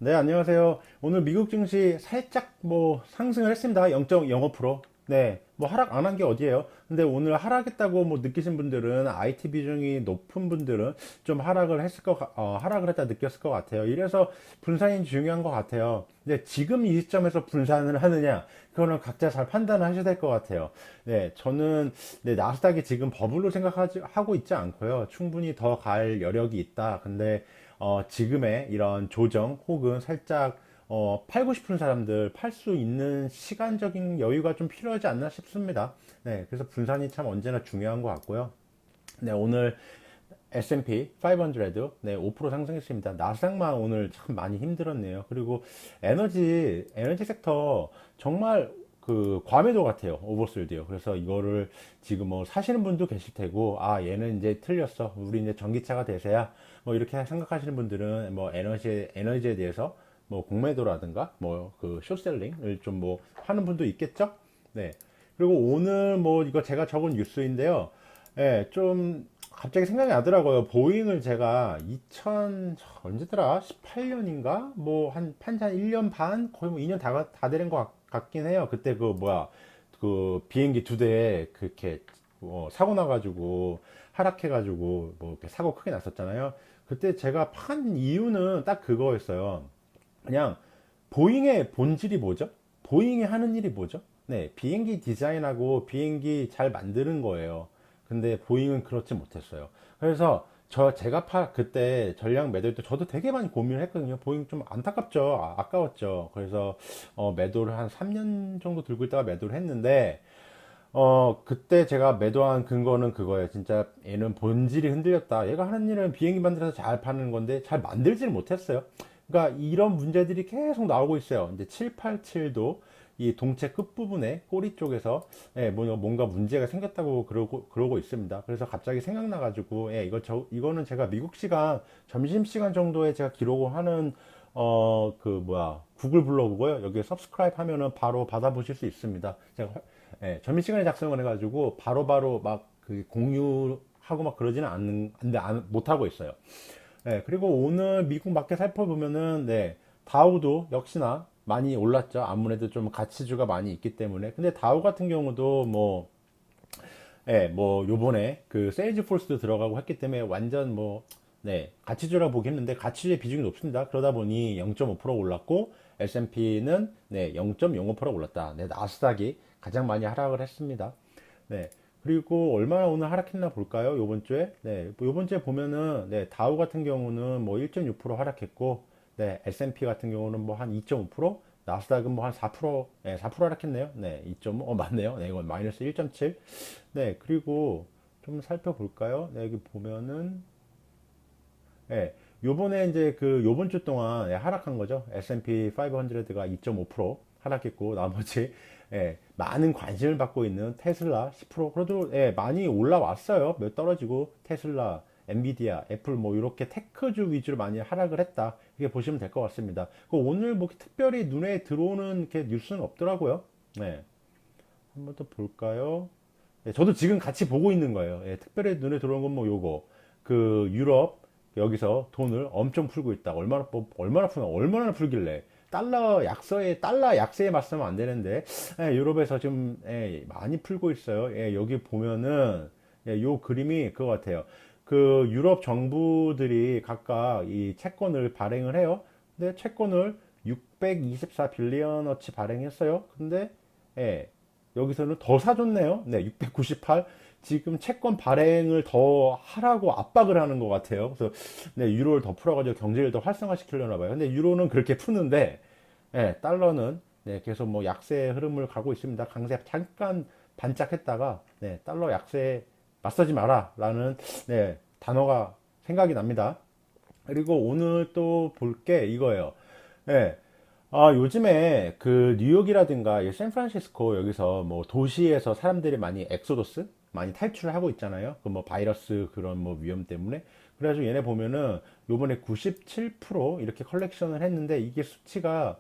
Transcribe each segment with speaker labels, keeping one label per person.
Speaker 1: 네, 안녕하세요. 오늘 미국 증시 살짝 상승을 했습니다. 0.05%. 네, 하락 안 한 게 어디예요? 근데 오늘 하락했다고 느끼신 분들은 IT 비중이 높은 분들은 좀 하락을 했다 느꼈을 것 같아요. 이래서 분산이 중요한 것 같아요. 근데 지금 이 시점에서 분산을 하느냐, 그거는 각자 잘 판단을 하셔야 될 것 같아요. 네, 저는 나스닥이 지금 버블로 생각하고 있지 않고요. 충분히 더 갈 여력이 있다. 근데 지금의 이런 조정 혹은 살짝 팔고 싶은 사람들 팔 수 있는 시간적인 여유가 좀 필요하지 않나 싶습니다. 네, 그래서 분산이 참 언제나 중요한 것 같고요. 네, 오늘 S&P 500, 네, 5% 상승했습니다. 나스닥만 오늘 참 많이 힘들었네요. 그리고 에너지 섹터 정말 그 과매도 같아요. 오버솔드요. 그래서 이거를 지금 사시는 분도 계실 테고, 아, 얘는 이제 틀렸어. 우리 이제 전기차가 대세야. 이렇게 생각하시는 분들은 에너지에 대해서 공매도라든가 그 숏셀링을 좀 하는 분도 있겠죠? 네. 그리고 오늘 이거 제가 적은 뉴스인데요. 예, 좀 갑자기 생각이 나더라고요. 보잉을 제가 언제더라? 18년인가? 한 1년 반? 거의 2년 다 되는 것 같긴 해요. 그때 그 비행기 두 대에 그렇게 사고 나가지고 하락해가지고 이렇게 사고 크게 났었잖아요. 그때 제가 판 이유는 딱 그거였어요. 그냥 보잉의 본질이 뭐죠? 보잉이 하는 일이 뭐죠? 네, 비행기 디자인하고 비행기 잘 만드는 거예요. 근데 보잉은 그렇지 못했어요. 그래서 그때 전량 매도할 때 저도 되게 많이 고민을 했거든요. 보잉 좀 안타깝죠. 아까웠죠. 그래서 매도를 한 3년 정도 들고 있다가 매도를 했는데 그때 제가 매도한 근거는 그거예요. 진짜 얘는 본질이 흔들렸다. 얘가 하는 일은 비행기 만들어서 잘 파는 건데 잘 만들지를 못했어요. 그러니까 이런 문제들이 계속 나오고 있어요. 이제 787도 이 동체 끝부분에 꼬리 쪽에서 뭔가 문제가 생겼다고 그러고 있습니다. 그래서 갑자기 생각나가지고 이거는 제가 미국 시간 점심시간 정도에 제가 기록을 하는 구글 블로그고요. 여기에 서브스크라이브 하면은 바로 받아보실 수 있습니다. 제가 점심시간에 작성을 해가지고 바로바로 막 그 공유하고 막 그러지는 못하고 있어요. 그리고 오늘 미국 마켓 살펴보면은, 다우도 역시나 많이 올랐죠. 아무래도 좀 가치주가 많이 있기 때문에. 근데 다우 같은 경우도 요번에 그 세일즈포스도 들어가고 했기 때문에 완전 가치주라고 보겠는데 가치주의 비중이 높습니다. 그러다 보니 0.5% 올랐고, S&P는 0.05% 올랐다. 나스닥이 가장 많이 하락을 했습니다. 네. 그리고 얼마나 오늘 하락했나 볼까요? 요번 주에? 요번 주에 보면은, 다우 같은 경우는 1.6% 하락했고, S&P 같은 경우는 한 2.5%, 나스닥은 한 4%, 4% 하락했네요. 2.5, 맞네요. 이건 마이너스 1.7. 그리고 좀 살펴볼까요? 여기 보면은, 요번에 이제 요번 주 동안 하락한 거죠. S&P 500가 2.5% 하락했고, 나머지, 많은 관심을 받고 있는 테슬라 10%, 그래도, 많이 올라왔어요. 몇 떨어지고, 테슬라, 엔비디아, 애플, 이렇게 테크주 위주로 많이 하락을 했다. 이렇게 보시면 될 것 같습니다. 오늘 특별히 눈에 들어오는 이렇게 뉴스는 없더라고요. 한 번 더 볼까요? 저도 지금 같이 보고 있는 거예요. 특별히 눈에 들어온 건 요거. 유럽, 여기서 돈을 엄청 풀고 있다. 얼마나 풀길래. 달러 약세에 맞서면 안 되는데, 유럽에서 지금, 많이 풀고 있어요. 여기 보면은, 요 그림이 그거 같아요. 유럽 정부들이 각각 이 채권을 발행을 해요. 근데 채권을 624 빌리언어치 발행했어요. 근데, 여기서는 더 사줬네요. 698. 지금 채권 발행을 더 하라고 압박을 하는 것 같아요. 그래서 유로를 더 풀어가지고 경제를 더 활성화시키려나 봐요. 근데 유로는 그렇게 푸는데, 달러는 계속 약세 흐름을 가고 있습니다. 강세 잠깐 반짝했다가 달러 약세 맞서지 마라라는 단어가 생각이 납니다. 그리고 오늘 또 볼 게 이거예요. 예, 요즘에 뉴욕이라든가 이 샌프란시스코 여기서 도시에서 사람들이 많이 엑소더스 많이 탈출을 하고 있잖아요. 바이러스 그런 위험 때문에. 그래가지고 얘네 보면은 요번에 97% 이렇게 컬렉션을 했는데 이게 수치가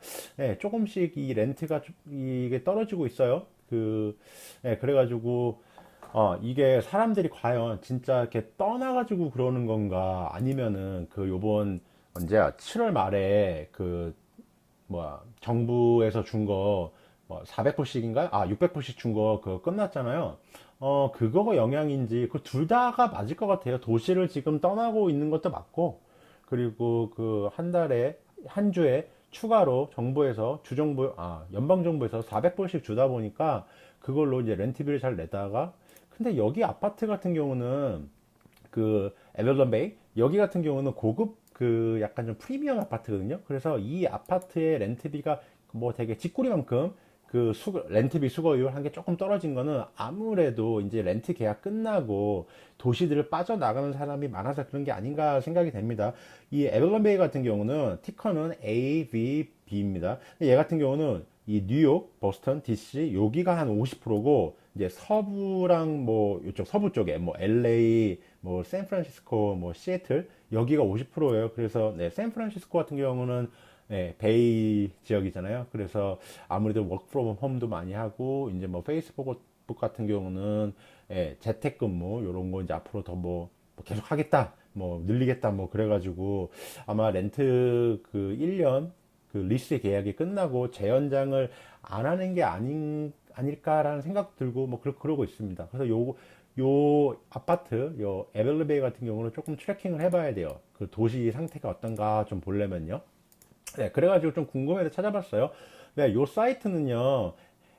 Speaker 1: 조금씩 이 렌트가 이게 떨어지고 있어요. 그래가지고 이게 사람들이 과연 진짜 이렇게 떠나가지고 그러는 건가 아니면은 요번 언제야? 7월 말에 그 뭐야 정부에서 준 거 뭐 400불씩인가요? 아 600불씩 준 거 그거 끝났잖아요. 그거가 영향인지 그 둘 다가 맞을 것 같아요. 도시를 지금 떠나고 있는 것도 맞고 그리고 그 한 달에 한 주에 추가로 정부에서 주정부 연방 정부에서 400불씩 주다 보니까 그걸로 이제 렌트비를 잘 내다가 근데 여기 아파트 같은 경우는 그 에벨런베이 여기 같은 경우는 고급 그 약간 좀 프리미엄 아파트거든요. 그래서 이 아파트의 렌트비가 뭐 되게 집구리만큼 그 렌트비 수거율 한 게 조금 떨어진 거는 아무래도 이제 렌트 계약 끝나고 도시들을 빠져나가는 사람이 많아서 그런 게 아닌가 생각이 됩니다. 이 에벨런베이 같은 경우는 티커는 AVB입니다. 얘 같은 경우는 이 뉴욕, 보스턴, DC 여기가 한 50%고 이제 서부랑 뭐 이쪽 서부 쪽에 뭐 LA, 뭐 샌프란시스코, 뭐 시애틀 여기가 50%예요. 그래서 네, 샌프란시스코 같은 경우는 네, 베이 지역이잖아요. 그래서 아무래도 워크 프롬 홈도 많이 하고 이제 뭐 페이스북 같은 경우는 예, 재택근무 이런 거 이제 앞으로 더 뭐 계속 하겠다, 뭐 늘리겠다, 뭐 그래가지고 아마 렌트 그 1년 그 리스 계약이 끝나고 재연장을 안 하는 게 아닐까라는 생각 들고 뭐 그러고 있습니다. 그래서 요 아파트, 요 에벨레베이 같은 경우는 조금 트래킹을 해봐야 돼요. 그 도시 상태가 어떤가 좀 보려면요. 네, 그래가지고 좀 궁금해서 찾아봤어요. 네, 요 사이트는요,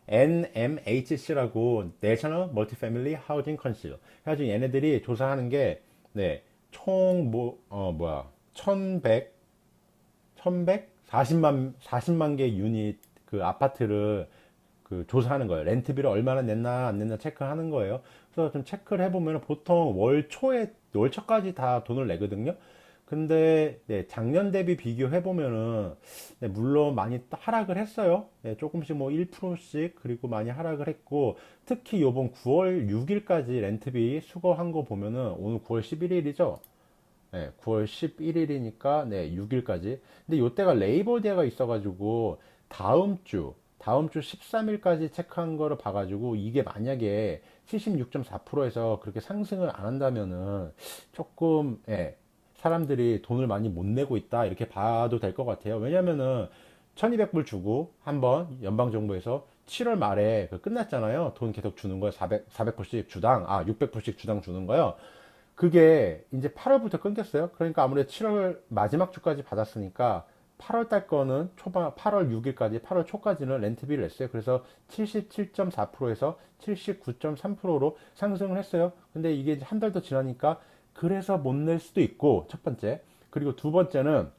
Speaker 1: NMHC라고 National Multifamily Housing Council. 그래가지고 얘네들이 조사하는 게, 네, 총 뭐야, 40만 개 유닛 그 아파트를 그 조사하는 거예요. 렌트비를 얼마나 냈나 안 냈나 체크하는 거예요. 그래서 좀 체크를 해보면 보통 월초까지 다 돈을 내거든요. 근데 네, 작년 대비 비교해보면은 네, 물론 많이 하락을 했어요. 네, 조금씩 뭐 1%씩 그리고 많이 하락을 했고 특히 요번 9월 6일까지 렌트비 수거한 거 보면은 오늘 9월 11일이죠. 네, 9월 11일이니까 네, 6일까지. 근데 요때가 레이버데이가 있어가지고 다음 주 13일까지 체크한 거를 봐가지고 이게 만약에 76.4%에서 그렇게 상승을 안 한다면은 조금 사람들이 돈을 많이 못 내고 있다 이렇게 봐도 될 것 같아요. 왜냐면은 1200불 주고 한번 연방정부에서 7월 말에 끝났잖아요. 돈 계속 주는 거예요. 400불씩 주당, 600불씩 주당 주는 거예요. 그게 이제 8월부터 끊겼어요. 그러니까 아무래도 7월 마지막 주까지 받았으니까 8월 달 거는 8월 6일까지, 8월 초까지는 렌트비를 냈어요. 그래서 77.4%에서 79.3%로 상승을 했어요. 근데 이게 한 달 더 지나니까 그래서 못 낼 수도 있고, 첫 번째. 그리고 두 번째는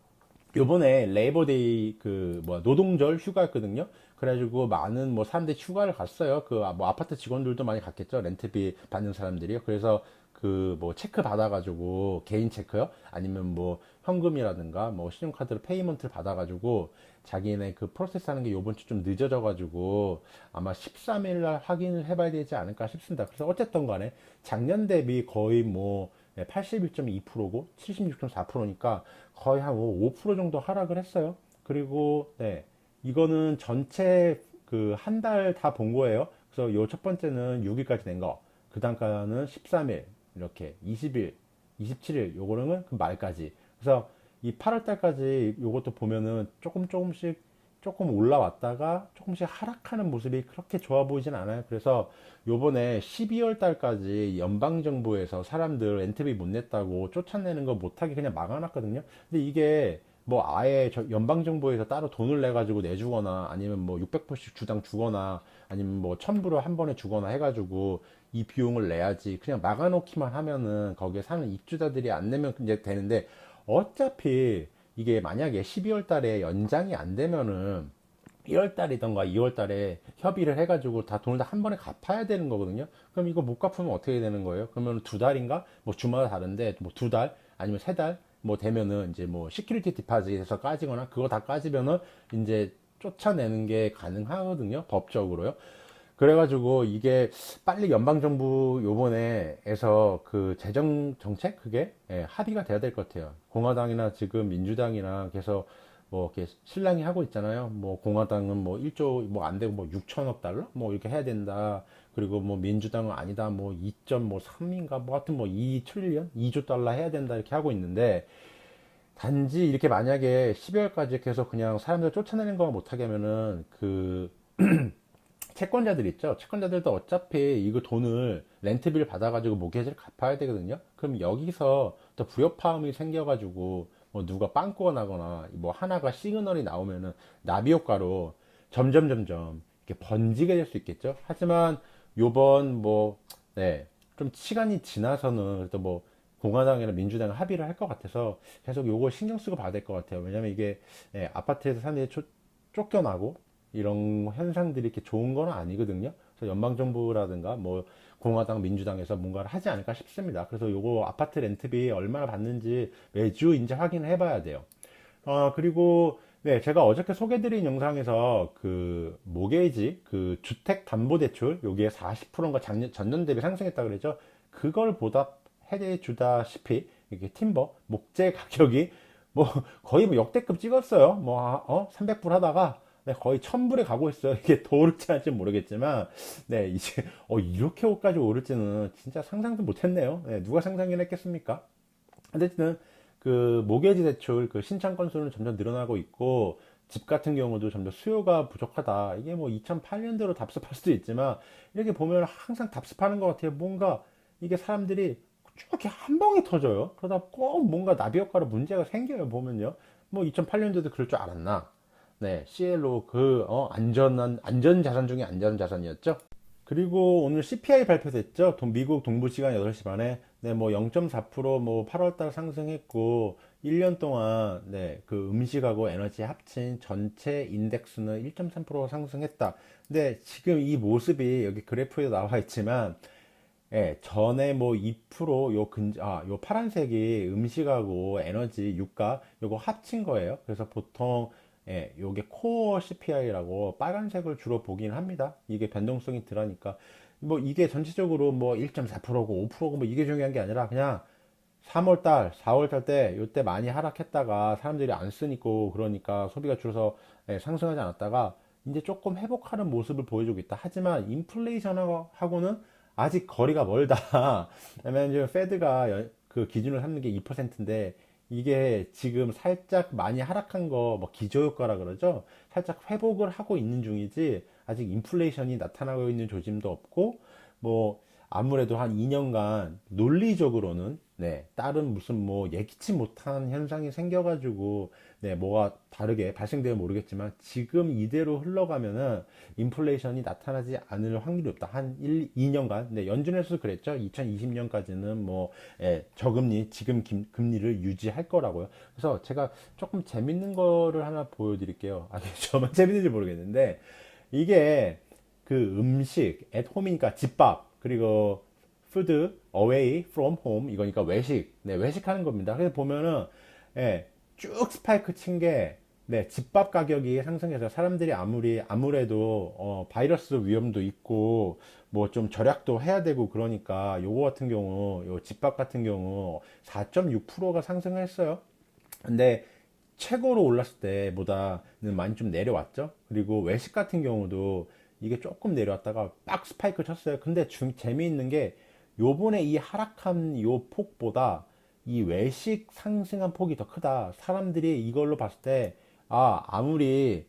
Speaker 1: 요번에 레이버데이 그 뭐 노동절 휴가였거든요. 그래가지고 많은 뭐 사람들이 휴가를 갔어요. 그 뭐 아파트 직원들도 많이 갔겠죠. 렌트비 받는 사람들이요. 그래서 그 뭐 체크 받아가지고 개인 체크요. 아니면 뭐 현금이라든가 뭐 신용카드로 페이먼트를 받아가지고 자기네 그 프로세스 하는 게 요번 주 좀 늦어져가지고 아마 13일 날 확인을 해봐야 되지 않을까 싶습니다. 그래서 어쨌든 간에 작년 대비 거의 뭐 81.2%고 76.4%니까 거의 한 5% 정도 하락을 했어요. 그리고 네, 이거는 전체 그 한 달 다 본 거예요. 그래서 요 첫 번째는 6일까지 낸 거, 그 다음 가는 13일, 이렇게 20일, 27일, 요거는 그 말까지. 그래서 이 8월 달까지 요것도 보면은 조금씩 조금 올라왔다가 조금씩 하락하는 모습이 그렇게 좋아 보이진 않아요. 그래서 요번에 12월 달까지 연방정부에서 사람들 엔트비 못 냈다고 쫓아내는 거 못하게 그냥 막아놨거든요. 근데 이게 뭐 아예 연방정부에서 따로 돈을 내가지고 내주거나 아니면 뭐 600불씩 주당 주거나 아니면 뭐 1000불을 한 번에 주거나 해가지고 이 비용을 내야지 그냥 막아놓기만 하면은 거기에 사는 입주자들이 안 내면 이제 되는데 어차피 이게 만약에 12월 달에 연장이 안 되면은 1월 달이던가 2월 달에 협의를 해가지고 다 돈을 다 한 번에 갚아야 되는 거거든요. 그럼 이거 못 갚으면 어떻게 되는 거예요? 그러면 두 달인가? 뭐 주마다 다른데 뭐 두 달 아니면 세 달 뭐 되면은 이제 뭐 시큐리티 디파짓에서 까지거나 그거 다 까지면은 이제 쫓아내는 게 가능하거든요. 법적으로요. 그래가지고 이게 빨리 연방정부 요번에에서 그 재정 정책 그게 합의가 돼야 될 것 같아요. 공화당이나 지금 민주당이나 계속 뭐 이렇게 실랑이 하고 있잖아요. 뭐 공화당은 뭐 1조 뭐 안 되고 뭐 6천억 달러 뭐 이렇게 해야 된다. 그리고 뭐 민주당은 아니다 뭐 2.3인가 뭐 하여튼 뭐 2 트릴리언 2조 달러 해야 된다 이렇게 하고 있는데 단지 이렇게 만약에 12월까지 계속 그냥 사람들 쫓아내는 거 못하게 하면은 그 채권자들 있죠. 채권자들도 어차피 이거 돈을 렌트비를 받아가지고 모기지를 갚아야 되거든요. 그럼 여기서 또 불협화음이 생겨가지고 뭐 누가 빵꾸가 나거나 뭐 하나가 시그널이 나오면은 나비 효과로 점점 이렇게 번지게 될 수 있겠죠. 하지만 요번 뭐 네, 좀 시간이 지나서는 그래도 뭐 공화당이나 민주당은 합의를 할 것 같아서 계속 요거 신경 쓰고 봐야 될 것 같아요. 왜냐면 이게 아파트에서 사람들이 쫓겨나고 이런 현상들이 이렇게 좋은 건 아니거든요. 그래서 연방정부라든가 뭐 공화당, 민주당에서 뭔가를 하지 않을까 싶습니다. 그래서 요거 아파트 렌트비 얼마나 받는지 매주 이제 확인을 해봐야 돼요. 그리고 네, 제가 어저께 소개드린 영상에서 그 모게이지, 그 주택담보대출, 여기에 40%가 전년 대비 상승했다 그랬죠. 그걸 보답해 주다시피 이게 팀버, 목재 가격이 뭐 거의 뭐 역대급 찍었어요. 뭐 300불 하다가 네, 거의 1000불에 가고 있어요. 이게 더 오를지 할지 모르겠지만 네, 이제 이렇게까지 오를지는 진짜 상상도 못했네요. 네, 누가 상상을 했겠습니까? 어쨌든 그 모기지 대출 그 신청 건수는 점점 늘어나고 있고 집 같은 경우도 점점 수요가 부족하다. 이게 뭐 2008년대로 답습할 수도 있지만 이렇게 보면 항상 답습하는 것 같아요. 뭔가 이게 사람들이 쭉 이렇게 한 방에 터져요. 그러다 꼭 뭔가 나비 효과로 문제가 생겨요. 보면요. 뭐 2008년도도 그럴 줄 알았나? 네, CLO 안전 자산 중에 안전 자산이었죠. 그리고 오늘 CPI 발표됐죠. 미국 동부 시간 8시 반에 네, 뭐 0.4%뭐 8월 달 상승했고 1년 동안 네, 그 음식하고 에너지 합친 전체 인덱스는 1.3% 상승했다. 근데 지금 이 모습이 여기 그래프에 나와 있지만 예, 전에 뭐 2%, 요 파란색이 음식하고 에너지, 유가, 요거 합친 거예요. 그래서 보통, 요게 코어 CPI라고 빨간색을 주로 보긴 합니다. 이게 변동성이 덜하니까. 뭐 이게 전체적으로 뭐 1.4%고 5%고 뭐 이게 중요한 게 아니라 그냥 3월달, 4월달 때, 요때 많이 하락했다가 사람들이 안 쓰니까 그러니까 소비가 줄어서 상승하지 않았다가 이제 조금 회복하는 모습을 보여주고 있다. 하지만 인플레이션하고는 아직 거리가 멀다. 왜냐면 지금 페드가 그 기준을 삼는 게 2%인데 이게 지금 살짝 많이 하락한 거 뭐 기저효과라 그러죠. 살짝 회복을 하고 있는 중이지 아직 인플레이션이 나타나고 있는 조짐도 없고 뭐 아무래도 한 2년간 논리적으로는 네, 다른 무슨 뭐 예기치 못한 현상이 생겨가지고 네, 뭐가 다르게 발생되면 모르겠지만 지금 이대로 흘러가면은 인플레이션이 나타나지 않을 확률이 없다. 한 1, 2년간. 네, 연준에서 그랬죠. 2020년까지는 뭐 저금리, 지금 금리를 유지할 거라고요. 그래서 제가 조금 재밌는 거를 하나 보여드릴게요. 저만 재밌는지 모르겠는데 이게 그 음식, at home이니까 집밥, 그리고 food away from home 이거니까 외식, 네, 외식하는 겁니다. 그래서 보면은 쭉 스파이크 친 게 네, 집밥 가격이 상승해서 사람들이 아무래도 바이러스 위험도 있고 뭐 좀 절약도 해야 되고 그러니까 요거 같은 경우 요 집밥 같은 경우 4.6%가 상승했어요. 근데 최고로 올랐을 때보다는 많이 좀 내려왔죠. 그리고 외식 같은 경우도 이게 조금 내려왔다가 빡 스파이크 쳤어요. 근데 재미있는 게 요번에 이 하락한 요 폭보다 이 외식 상승한 폭이 더 크다. 사람들이 이걸로 봤을 때 아무리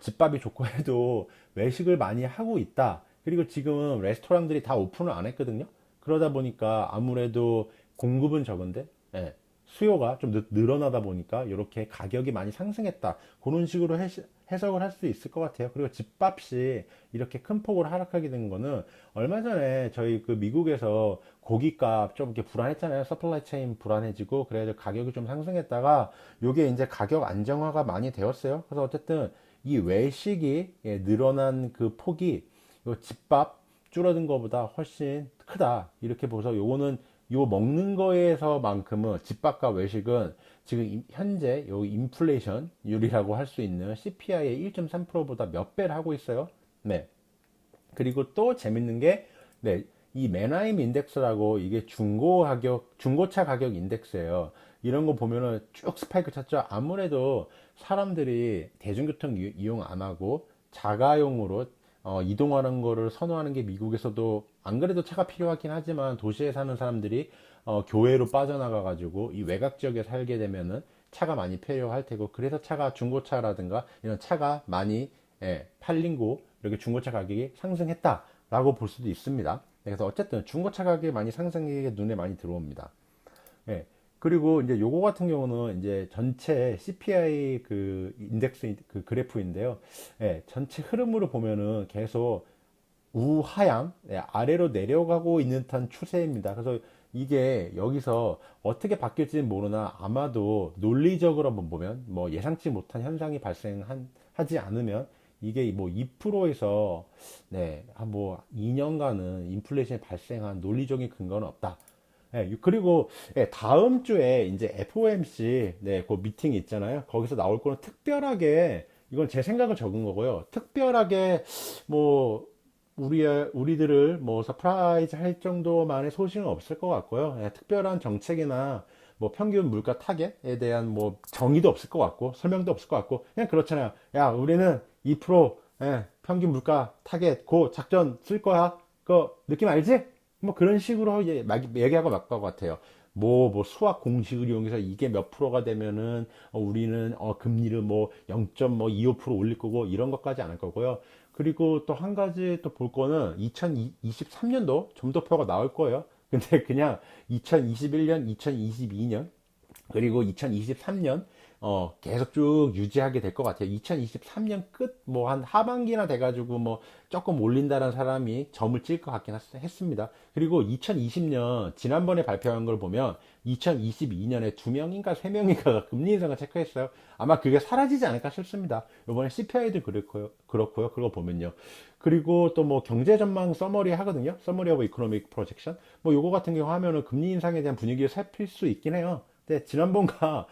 Speaker 1: 집밥이 좋고 해도 외식을 많이 하고 있다. 그리고 지금 레스토랑들이 다 오픈을 안 했거든요. 그러다 보니까 아무래도 공급은 적은데 예, 수요가 좀 늘어나다 보니까 이렇게 가격이 많이 상승했다. 그런 식으로 해석을 할 수 있을 것 같아요. 그리고 집값이 이렇게 큰 폭으로 하락하게 된 거는 얼마 전에 저희 그 미국에서 고기값 좀 이렇게 불안했잖아요. 서플라이 체인 불안해지고 그래서 가격이 좀 상승했다가 요게 이제 가격 안정화가 많이 되었어요. 그래서 어쨌든 이 외식이 늘어난 그 폭이 요 집밥 줄어든 것보다 훨씬 크다. 이렇게 보서 요거는 요 먹는 거에서만큼은 집밥과 외식은 지금 현재 요 인플레이션율이라고 할 수 있는 CPI의 1.3%보다 몇 배를 하고 있어요. 네. 그리고 또 재밌는 게, 네, 이 맨하임 인덱스라고 이게 중고차 가격 인덱스예요. 이런 거 보면은 쭉 스파이크 쳤죠. 아무래도 사람들이 대중교통 이용 안 하고 자가용으로 이동하는 거를 선호하는 게 미국에서도 안 그래도 차가 필요하긴 하지만 도시에 사는 사람들이 교외로 빠져나가 가지고 이 외곽 지역에 살게 되면은 차가 많이 필요할 테고, 그래서 차가 중고차라든가 이런 차가 많이 팔린 고 이렇게 중고차 가격이 상승했다라고 볼 수도 있습니다. 그래서 어쨌든 중고차 가격이 많이 상승이 눈에 많이 들어옵니다. 예. 그리고 이제 요거 같은 경우는 이제 전체 CPI 그 인덱스 그 그래프인데요. 예, 전체 흐름으로 보면은 계속 우하향, 아래로 내려가고 있는 듯한 추세입니다. 그래서 이게 여기서 어떻게 바뀔지는 모르나 아마도 논리적으로 한번 보면 뭐 예상치 못한 현상이 발생하지 않으면 이게 뭐 2%에서 한 2년간은 인플레이션이 발생한 논리적인 근거는 없다. 그리고 다음 주에 이제 FOMC 그 미팅이 있잖아요. 거기서 나올 거는 특별하게 이건 제 생각을 적은 거고요. 특별하게 뭐 우리들을 뭐 서프라이즈 할 정도만의 소식은 없을 것 같고요. 특별한 정책이나 뭐 평균 물가 타겟에 대한 뭐 정의도 없을 것 같고 설명도 없을 것 같고 그냥 그렇잖아요. 야, 우리는 2% 평균 물가 타겟 고 작전 쓸 거야. 그 느낌 알지? 뭐 그런 식으로 얘기하고 말 것 같아요. 뭐 수학 공식을 이용해서 이게 몇 프로가 되면은 우리는 금리를 뭐 0.25% 올릴 거고 이런 것까지 안 할 거고요. 그리고 또 한 가지 또 볼 거는 2023년도 점도표가 나올 거예요. 근데 그냥 2021년, 2022년 그리고 2023년 계속 쭉 유지하게 될 것 같아요. 2023년 끝 뭐 한 하반기나 돼가지고 뭐 조금 올린다는 사람이 점을 찍을 것 같긴 했습니다. 그리고 2020년 지난번에 발표한 걸 보면 2022년에 2명인가 3명인가가 금리 인상을 체크했어요. 아마 그게 사라지지 않을까 싶습니다. 이번에 CPI도 그렇고요. 그거 보면요. 그리고 또 뭐 경제 전망 서머리 하거든요. 서머리 오브 이코노믹 프로젝션. 뭐 요거 같은 경우 하면은 금리 인상에 대한 분위기를 살필 수 있긴 해요. 근데 지난번과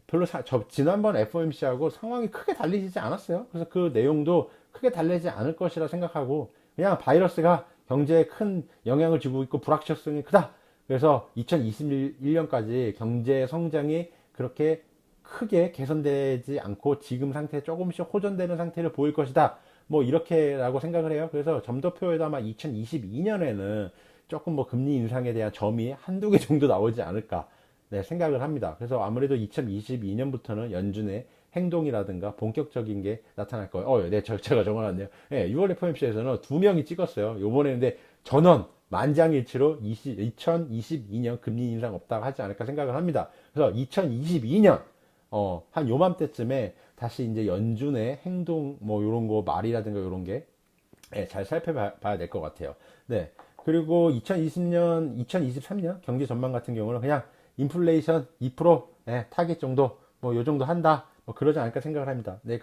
Speaker 1: 별로 지난번 FOMC하고 상황이 크게 달리지 않았어요. 그래서 그 내용도 크게 달리지 않을 것이라 생각하고 그냥 바이러스가 경제에 큰 영향을 주고 있고 불확실성이 크다. 그래서 2021년까지 경제 성장이 그렇게 크게 개선되지 않고 지금 상태에 조금씩 호전되는 상태를 보일 것이다. 뭐 이렇게라고 생각을 해요. 그래서 점도표에도 아마 2022년에는 조금 뭐 금리 인상에 대한 점이 한두 개 정도 나오지 않을까 생각을 합니다. 그래서 아무래도 2022년부터는 연준의 행동이라든가 본격적인 게 나타날 거예요. 제가 적어놨네요. 6월 FOMC에서는 2명이 찍었어요. 요번에 근데 전원 만장일치로 2022년 금리 인상 없다고 하지 않을까 생각을 합니다. 그래서 2022년 한 요맘때쯤에 다시 이제 연준의 행동 뭐 요런 거 말이라든가 요런 게 잘 살펴봐야 될 것 같아요. 네. 그리고 2020년, 2023년 경제 전망 같은 경우는 그냥 인플레이션 2% 타겟 정도 뭐 요 정도 한다. 뭐 그러지 않을까 생각을 합니다. 네.